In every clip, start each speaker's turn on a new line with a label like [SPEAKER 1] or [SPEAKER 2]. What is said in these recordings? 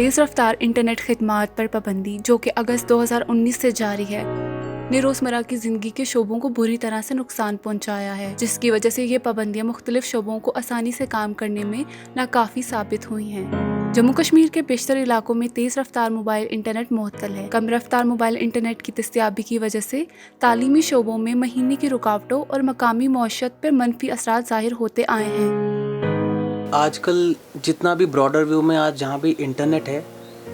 [SPEAKER 1] तेज़ रफ्तार इंटरनेट खिदमात पर पाबंदी, जो कि अगस्त 2019 से जारी है, ने रोज़मर्रा की ज़िंदगी के शोबों को बुरी तरह से नुकसान पहुंचाया है, जिसकी वजह से ये पाबंदियां मुख्तलिफ शोबों को आसानी से काम करने में नाकाफ़ी साबित हुई हैं। जम्मू कश्मीर के बेशतर इलाकों में तेज़ रफ्तार मोबाइल इंटरनेट मुअत्तल है। कम रफ्तार मोबाइल इंटरनेट की दस्तयाबी की वजह से तालीमी शोबों में महीने की रुकावटों और मकामी मौशत पर मनफी असरात ज़ाहिर होते आए हैं।
[SPEAKER 2] आजकल जितना भी ब्रॉडर व्यू में आज जहाँ भी इंटरनेट है,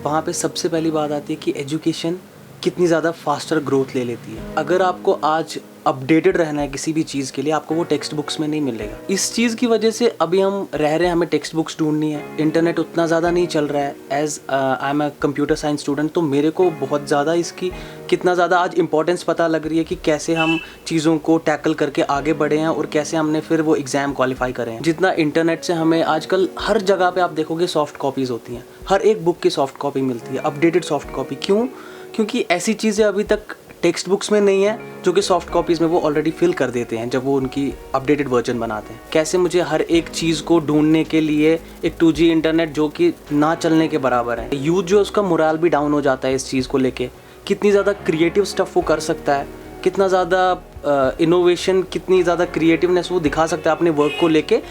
[SPEAKER 2] वहाँ पे सबसे पहली बात आती है कि एजुकेशन कितनी ज़्यादा फास्टर ग्रोथ ले लेती है। अगर आपको आज अपडेटेड रहना है किसी भी चीज़ के लिए, आपको वो टेक्स्ट बुक्स में नहीं मिलेगा। इस चीज़ की वजह से अभी हम रह रहे हैं, हमें टेक्स्ट बुक्स ढूंढनी है, इंटरनेट उतना ज़्यादा नहीं चल रहा है। As I am a computer science student, तो मेरे को बहुत ज़्यादा इसकी कितना ज़्यादा आज इंपॉर्टेंस पता लग रही है कि कैसे हम चीज़ों को टैकल करके आगे बढ़े हैं और कैसे हमने फिर वो एग्ज़ाम क्वालिफाई करे हैं। जितना इंटरनेट से हमें आजकल हर जगह पे आप देखोगे सॉफ्ट कॉपीज़ होती हैं, हर एक बुक की सॉफ्ट कॉपी मिलती है, अपडेटेड सॉफ्ट कॉपी। क्यों? क्योंकि ऐसी चीज़ें अभी तक टेक्स्ट बुक्स में नहीं है जो कि सॉफ्ट कॉपीज़ में वो ऑलरेडी फिल कर देते हैं जब वो उनकी अपडेटेड वर्जन बनाते हैं। कैसे मुझे हर एक चीज़ को ढूंढने के लिए एक 2G इंटरनेट जो कि ना चलने के बराबर है, यूथ जो उसका मोराल भी डाउन हो जाता है इस चीज़ को लेके। कितनी ज़्यादा क्रिएटिव स्टफ़ वो कर सकता है, कितना ज़्यादा इनोवेशन, कितनी ज़्यादा क्रिएटिवनेस वो दिखा सकता है अपने वर्क को लेके,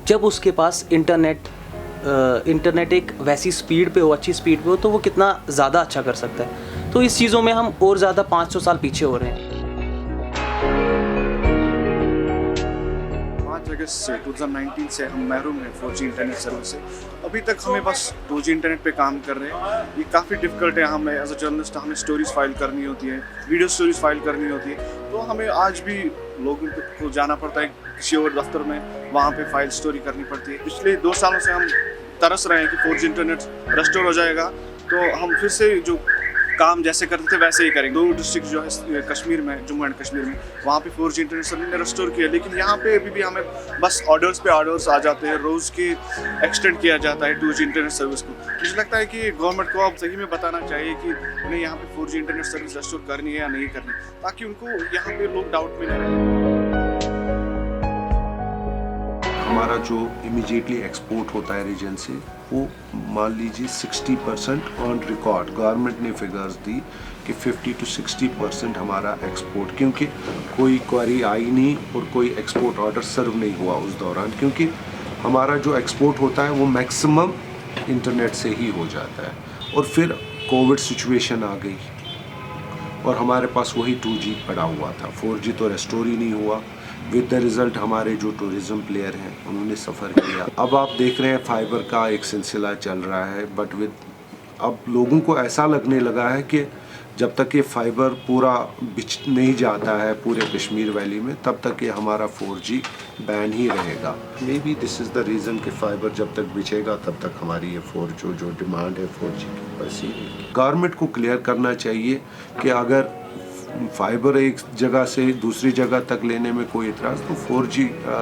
[SPEAKER 2] जब उसके पास इंटरनेट एक वैसी स्पीड पे हो, अच्छी स्पीड पे हो, तो वो कितना ज़्यादा अच्छा कर सकता है। तो इस चीज़ों में हम और ज़्यादा 500 साल पीछे हो रहे हैं।
[SPEAKER 3] 5 अगस्त से 2019 से हम महरूम हैं 4G इंटरनेट सर्विस से। अभी तक हमें बस 2G इंटरनेट पे काम कर रहे हैं। ये काफ़ी डिफ़िकल्ट है। हमें एज अ जर्नलिस्ट हमें स्टोरीज़ फाइल करनी होती है, वीडियो स्टोरीज़ फाइल करनी होती है, तो हमें आज भी लोगों को जाना पड़ता है किसी और दफ्तर में, वहाँ पे फाइल स्टोरी करनी पड़ती है। पिछले 2 सालों से हम तरस रहे हैं कि 4G इंटरनेट रेस्टोर हो जाएगा तो हम फिर से जो काम जैसे करते थे वैसे ही करेंगे। 2 डिस्ट्रिक्ट जो है कश्मीर में, जम्मू एंड कश्मीर में, वहाँ पे 4G इंटरनेट सर्विस ने रेस्टोर किया, लेकिन यहाँ पे अभी भी हमें बस ऑर्डर्स पे ऑर्डर्स आ जाते हैं, रोज़ की एक्सटेंड किया जाता है 2G इंटरनेट सर्विस को। मुझे लगता है कि गवर्नमेंट को अब सही में बताना चाहिए कि उन्हें यहाँ पे 4G इंटरनेट सर्विस रेस्टोर करनी है या नहीं करनी, ताकि उनको यहाँ पे लोग डाउट में नहीं रहे।
[SPEAKER 4] हमारा जो इमीडिएटली एक्सपोर्ट होता है रीजन से, वो मान लीजिए 60% ऑन रिकॉर्ड गवर्नमेंट ने फिगर्स दी कि 50 to 60% हमारा एक्सपोर्ट, क्योंकि कोई क्वेरी आई नहीं और कोई एक्सपोर्ट ऑर्डर सर्व नहीं हुआ उस दौरान, क्योंकि हमारा जो एक्सपोर्ट होता है वो मैक्सिमम इंटरनेट से ही हो जाता है। और फिर कोविड सिचुएशन आ गई और हमारे पास वही 2G पड़ा हुआ था, 4G तो रेस्टोर ही नहीं हुआ। विद द रिज़ल्ट हमारे जो टूरिज़्म प्लेयर हैं उन्होंने सफ़र किया। अब आप देख रहे हैं फाइबर का एक सिलसिला चल रहा है, बट विद अब लोगों को ऐसा लगने लगा है कि जब तक ये फाइबर पूरा बिछ नहीं जाता है पूरे कश्मीर वैली में, तब तक ये हमारा 4G बैन ही रहेगा। May be this is the reason कि फाइबर जब तक बिछेगा तब तक हमारी ये 4G जो डिमांड है 4G की बस ही। गवर्नमेंट को क्लियर करना चाहिए कि अगर फाइबर एक जगह से दूसरी जगह तक लेने में कोई इतराज़, तो 4G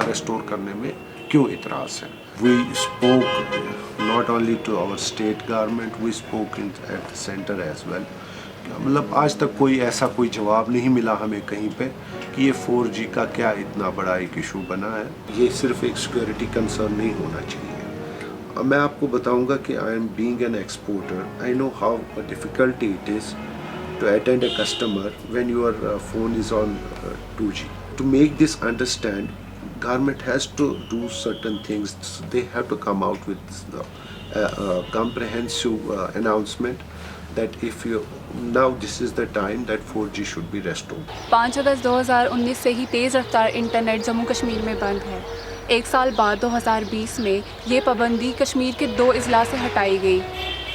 [SPEAKER 4] रेस्टोर करने में क्यों इतराज़ है। We spoke not only to our state government, we spoke at the centre as well. मतलब आज तक कोई जवाब नहीं मिला हमें कहीं पे कि ये 4G का क्या इतना बड़ा एक इशू बना है। ये सिर्फ एक सिक्योरिटी कंसर्न नहीं होना चाहिए। अब मैं आपको बताऊंगा कि I am being an exporter, I know how difficult it is to attend a customer when your phone is on 2G. To make this understand, government has to do certain things. They have to come out with the comprehensive announcement that if you now this is the time that 4G should be restored.
[SPEAKER 1] 5 अगस्त 2019 से ही तेज़ रफ्तार internet Jammu Kashmir में बंद है। 1 साल बाद 2020 में ये पाबंदी कश्मीर के 2 अजला से हटाई गई,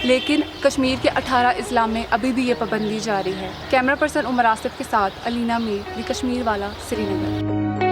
[SPEAKER 1] लेकिन कश्मीर के 18 अजला में अभी भी ये पाबंदी जारी है। कैमरा पर्सन उमर आसिफ के साथ अलीना मीर, दी कश्मीर वाला, श्रीनगर।